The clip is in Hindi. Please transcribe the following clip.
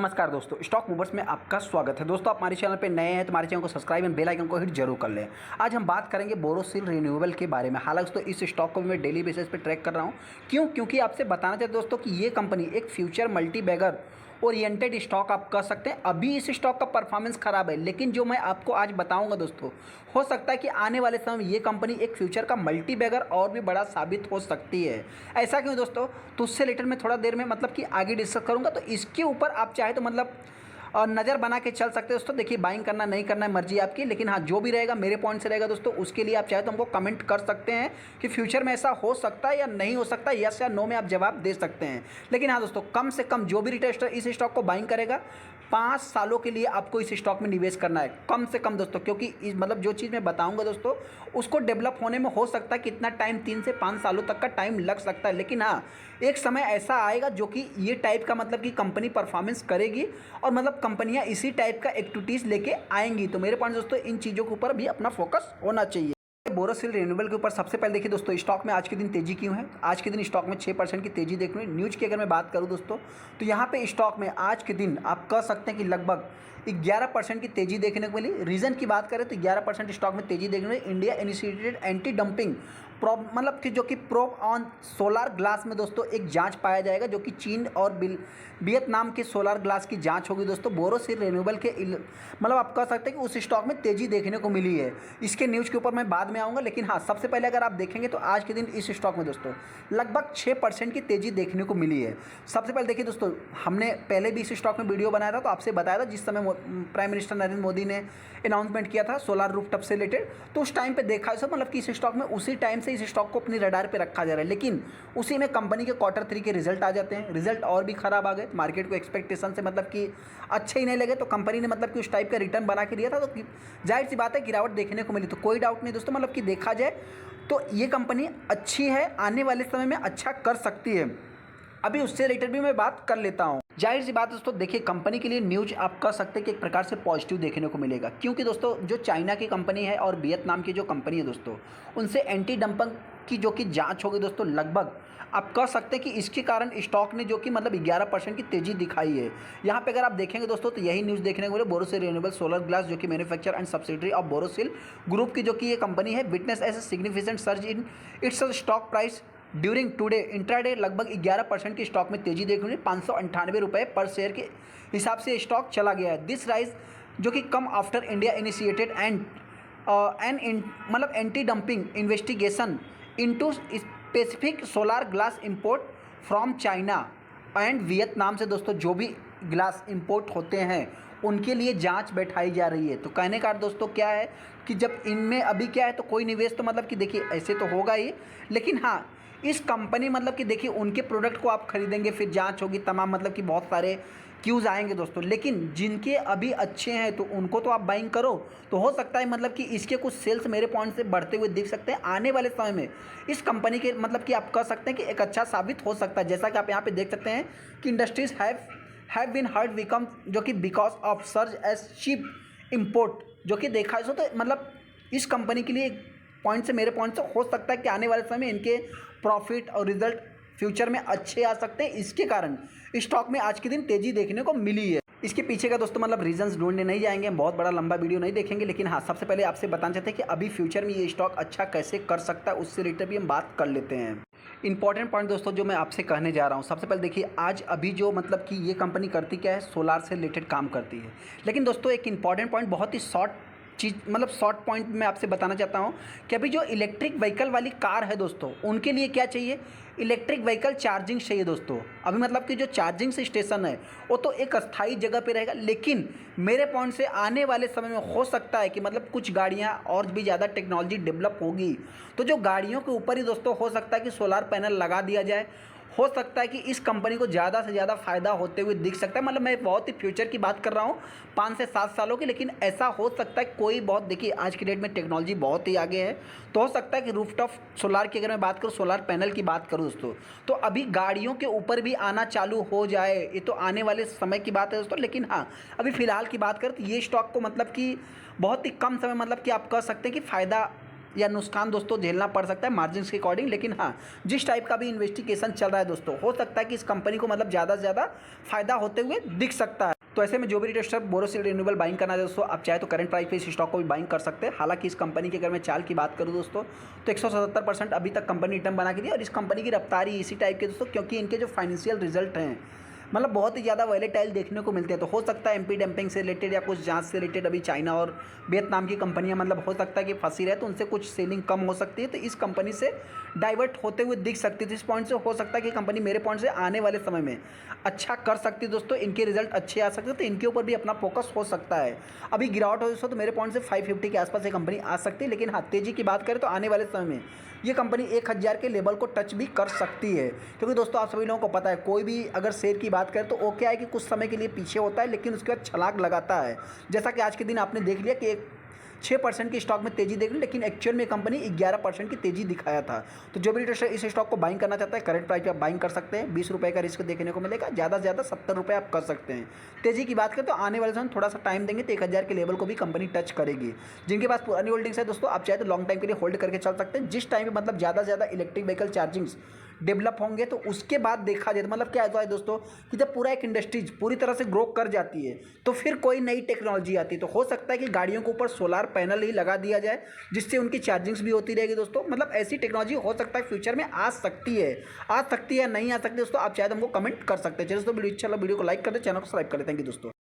नमस्कार दोस्तों, स्टॉक मूवर्स में आपका स्वागत है। दोस्तों, आप हमारे चैनल पे नए हैं तो हमारे चैनल को सब्सक्राइब एंड बेल आइकन को हिट जरूर कर लें। आज हम बात करेंगे बोरोसिल रिन्यूएबल के बारे में। हालांकि दोस्तों इस स्टॉक को मैं डेली बेसिस पे ट्रैक कर रहा हूँ। क्योंकि आपसे बताना चाहते दोस्तों कि ये कंपनी एक future multibagger oriented stock आप कह सकते हैं। अभी इस स्टॉक का परफॉर्मेंस खराब है, लेकिन जो मैं आपको आज बताऊंगा दोस्तों, हो सकता है कि आने वाले समय में ये कंपनी एक फ्यूचर का मल्टी बैगर और भी बड़ा साबित हो सकती है। ऐसा क्यों दोस्तों, तो उससे रिलेटेड मैं थोड़ा देर में मतलब कि आगे डिस्कस करूंगा। तो इसके ऊपर आप चाहे तो मतलब नज़र बना के चल सकते हैं दोस्तों। देखिए, बाइंग करना नहीं करना है मर्जी आपकी, लेकिन हाँ, जो भी रहेगा मेरे पॉइंट से रहेगा दोस्तों, उसके लिए आप चाहे तो हमको कमेंट कर सकते हैं कि फ्यूचर में ऐसा हो सकता है या नहीं हो सकता, यस या नो में आप जवाब दे सकते हैं। लेकिन हाँ दोस्तों, कम से कम जो भी रिटेलर इस स्टॉक को बाइंग करेगा 5 सालों के लिए आपको इस स्टॉक में निवेश करना है, कम से कम दोस्तों। क्योंकि मतलब जो चीज़ मैं बताऊंगा दोस्तों, उसको डेवलप होने में हो सकता है कितना टाइम, 3 से 5 सालों तक का टाइम लग सकता है। लेकिन हाँ, एक समय ऐसा आएगा जो कि ये टाइप का मतलब कि कंपनी परफॉर्मेंस करेगी और मतलब कंपनियां इसी टाइप का एक्टिविटीज़ लेके आएंगी। तो मेरे पॉइंट दोस्तों, इन चीज़ों के ऊपर भी अपना फोकस होना चाहिए। बोरोसिल रिन्यूएबल के ऊपर सबसे पहले देखिए दोस्तों, स्टॉक में आज के दिन तेजी क्यों है। आज के दिन स्टॉक में 6% की तेजी देख रही है। न्यूज़ की अगर मैं बात करूं दोस्तों, तो यहाँ पे स्टॉक में आज के दिन आप कह सकते हैं कि लगभग 11% की तेजी देखने को मिली। रीज़न की बात करें तो 11% स्टॉक में तेजी देखने को मिली। India initiated anti dumping probe मतलब कि जो कि प्रोब ऑन सोलार ग्लास में दोस्तों एक जांच पाया जाएगा, जो कि चीन और वियतनाम के सोलार ग्लास की जांच होगी दोस्तों। बोरोसिल रिन्यूएबल के मतलब आप कह सकते हैं कि उस स्टॉक में तेजी देखने को मिली है। इसके न्यूज़ के ऊपर मैं बाद में आऊँगा, लेकिन हाँ, सबसे पहले अगर आप देखेंगे तो आज के दिन इस स्टॉक में दोस्तों लगभग 6% की तेजी देखने को मिली है। सबसे पहले देखिए दोस्तों, हमने पहले भी इस स्टॉक में वीडियो बनाया था, तो आपसे बताया था जिस समय प्राइम मिनिस्टर नरेंद्र मोदी ने अनाउंसमेंट किया था सोलार रूफटॉप से रिलेटेड, तो उस टाइम पे देखा है सब मतलब कि इस स्टॉक में उसी टाइम से इस स्टॉक को अपनी रडार पे रखा जा रहा है। लेकिन उसी में कंपनी के Q3 के रिजल्ट आ जाते हैं। रिजल्ट और भी खराब आ गए, मार्केट को एक्सपेक्टेशन से मतलब कि अच्छे ही नहीं लगे, तो कंपनी ने मतलब कि उस टाइप का रिटर्न बना के दिया था। तो जाहिर सी बात है गिरावट देखने को मिली। तो कोई डाउट नहीं दोस्तों, मतलब कि देखा जाए तो ये कंपनी अच्छी है, आने वाले समय में अच्छा कर सकती है। अभी उससे रिलेटेड भी मैं बात कर लेता हूँ। जाहिर सी बात दोस्तों, देखिए कंपनी के लिए न्यूज आप कह सकते हैं कि एक प्रकार से पॉजिटिव देखने को मिलेगा। क्योंकि दोस्तों जो चाइना की कंपनी है और वियतनाम की जो कंपनी है दोस्तों, उनसे एंटी डंपिंग की जो कि जांच होगी दोस्तों, लगभग आप कह सकते हैं कि इसके कारण स्टॉक ने जो कि मतलब 11% की तेजी दिखाई है। यहाँ पे अगर आप देखेंगे दोस्तों, तो यही न्यूज़ देखने को मिले। बोरोसिल रिन्यूएबल सोलर ग्लास जो कि manufacture and subsidiary of Borosil group की जो कि ये कंपनी है, witness as a significant surge in its stock price during today intraday. लगभग 11% की स्टॉक में तेजी देखने को 598 रुपये पर शेयर के हिसाब से स्टॉक चला गया है। दिस राइज जो कि come after India initiated and मतलब anti dumping investigation into specific solar glass import from China and Vietnam से दोस्तों जो भी ग्लास इंपोर्ट होते हैं उनके लिए जांच बैठाई जा रही है। तो कहने का दोस्तों क्या है कि जब इनमें अभी क्या है तो कोई निवेश तो मतलब कि देखिए ऐसे तो होगा ही, लेकिन हाँ, इस कंपनी मतलब कि देखिए उनके प्रोडक्ट को आप खरीदेंगे, फिर जांच होगी तमाम, मतलब कि बहुत सारे क्यूज़ आएंगे दोस्तों। लेकिन जिनके अभी अच्छे हैं तो उनको तो आप बाइंग करो, तो हो सकता है मतलब कि इसके कुछ सेल्स मेरे पॉइंट से बढ़ते हुए दिख सकते हैं आने वाले समय में। इस कंपनी के मतलब कि आप कह सकते हैं कि एक अच्छा साबित हो सकता है। जैसा कि आप यहाँ पे देख सकते हैं कि industries have been hurt become जो कि because of surge as cheap import जो कि देखा है तो मतलब इस कंपनी के लिए पॉइंट से मेरे पॉइंट से हो सकता है कि आने वाले समय में इनके प्रॉफिट और रिजल्ट फ्यूचर में अच्छे आ सकते हैं। इसके कारण स्टॉक में आज के दिन तेजी देखने को मिली है। इसके पीछे का दोस्तों मतलब रीजंस ढूंढने नहीं जाएंगे, बहुत बड़ा लंबा वीडियो नहीं देखेंगे, लेकिन हाँ, सबसे पहले आपसे बताना चाहते हैं कि अभी फ्यूचर में ये स्टॉक अच्छा कैसे कर सकता है, उससे रिलेटेड भी हम बात कर लेते हैं। इंपॉर्टेंट पॉइंट दोस्तों जो मैं आपसे कहने जा रहा हूँ, सबसे पहले देखिए आज अभी जो मतलब कि ये कंपनी करती क्या है, सोलार से रिलेटेड काम करती है। लेकिन दोस्तों एक इंपॉर्टेंट पॉइंट, बहुत ही शॉर्ट चीज़ मतलब शॉर्ट पॉइंट में आपसे बताना चाहता हूँ कि अभी जो इलेक्ट्रिक व्हीकल वाली कार है दोस्तों, उनके लिए क्या चाहिए, इलेक्ट्रिक व्हीकल चार्जिंग चाहिए दोस्तों। अभी मतलब कि जो चार्जिंग स्टेशन है वो तो एक अस्थायी जगह पे रहेगा, लेकिन मेरे पॉइंट से आने वाले समय में हो सकता है कि मतलब कुछ गाड़ियाँ और भी ज़्यादा टेक्नोलॉजी डेवलप होगी, तो जो गाड़ियों के ऊपर ही दोस्तों हो सकता है कि सोलार पैनल लगा दिया जाए। हो सकता है कि इस कंपनी को ज़्यादा से ज़्यादा फायदा होते हुए दिख सकता है। मतलब मैं बहुत ही फ्यूचर की बात कर रहा हूँ, 5 से 7 सालों की, लेकिन ऐसा हो सकता है कोई बहुत, देखिए आज की डेट में टेक्नोलॉजी बहुत ही आगे है, तो हो सकता है कि रूफटॉप सोलार की अगर मैं बात करूँ, सोलार पैनल की बात करूँ दोस्तों, तो अभी गाड़ियों के ऊपर भी आना चालू हो जाए, ये तो आने वाले समय की बात है दोस्तों। लेकिन हाँ, अभी फ़िलहाल की बात करें तो ये स्टॉक को मतलब कि बहुत ही कम समय मतलब कि आप कह सकते हैं कि फ़ायदा या नुकसान दोस्तों झेलना पड़ सकता है मार्जिन के अकॉर्डिंग। लेकिन हाँ, जिस टाइप का भी इन्वेस्टिगेशन चल रहा है दोस्तों, हो सकता है कि इस कंपनी को मतलब ज़्यादा से ज़्यादा फायदा होते हुए दिख सकता है। तो ऐसे में जो भी रिटेलर बोरोसिल रिन्यूएबल बाइंग करना है दोस्तों, आप चाहे तो करंट प्राइस पे इस स्टॉक को भी बाइंग कर सकते हैं। हालांकि इस कंपनी की अगर मैं चाल की बात करूँ दोस्तों, तो 177% अभी तक कंपनी रिटर्न बना के दी, और इस कंपनी की रफ्तारी इसी टाइप की दोस्तों, क्योंकि इनके जो फाइनेंशियल रिजल्ट हैं मतलब बहुत ही ज़्यादा वॉलेटाइल देखने को मिलते हैं। तो हो सकता है एमपी डंपिंग से रिलेटेड या कुछ जांच से रिलेटेड अभी चाइना और वियतनाम की कंपनियां मतलब हो सकता है कि फंसी रहे, तो उनसे कुछ सेलिंग कम हो सकती है, तो इस कंपनी से डाइवर्ट होते हुए दिख सकती है। तो इस पॉइंट से हो सकता है कि कंपनी मेरे पॉइंट से आने वाले समय में अच्छा कर सकती है दोस्तों, इनके रिजल्ट अच्छे आ सकते हैं, तो इनके ऊपर भी अपना फोकस हो सकता है। अभी गिरावट हो दोस्तों, तो मेरे पॉइंट से 550 के आसपास ये कंपनी आ सकती है, लेकिन हाँ तेजी की बात करें तो आने वाले समय में ये कंपनी 1000 के लेवल को टच भी कर सकती है। क्योंकि दोस्तों आप सभी लोगों को पता है, कोई भी अगर शेयर की बात करें तो वो क्या है कि कुछ समय के लिए पीछे होता है, लेकिन उसके बाद छलांग लगाता है। जैसा कि आज के दिन आपने देख लिया कि 6% की स्टॉक में तेजी देख ली, लेकिन एक्चुअल में कंपनी 11% की तेजी दिखाया था। तो जो भी ट्रेडर इस स्टॉक को बाइंग करना चाहता है, करंट प्राइस पे आप बाइंग कर सकते हैं। 20 रुपये का रिस्क देखने को मिलेगा, ज़्यादा से ज़्यादा 70 रुपये आप कर सकते हैं। तेजी की बात करें तो आने वाले समय थोड़ा सा टाइम देंगे तो 1000 के लेवल को भी कंपनी टच करेगी। जिनके पास पुरानी होल्डिंग्स है दोस्तों, आप चाहे तो लॉन्ग टाइम के लिए होल्ड करके चल सकते हैं। जिस टाइम पर मतलब ज़्यादा से ज़्यादा इलेक्ट्रिक व्हीकल चार्जिंग्स डेवलप होंगे तो उसके बाद देखा जाए तो मतलब क्या होता है दोस्तों कि जब पूरा एक इंडस्ट्रीज पूरी तरह से ग्रो कर जाती है तो फिर कोई नई टेक्नोलॉजी आती है। तो हो सकता है कि गाड़ियों के ऊपर सोलार पैनल ही लगा दिया जाए, जिससे उनकी चार्जिंग्स भी होती रहेगी दोस्तों। मतलब ऐसी टेक्नोलॉजी हो सकता है फ्यूचर में आ सकती है या नहीं आ सकती दोस्तों। आप चाहे तो हमको कमेंट कर सकते हैं। चलिए दोस्तों वीडियो अच्छा लगा, वीडियो को लाइक कर दे, चैनल को सब्सक्राइब कर दे। थैंक यू दोस्तों।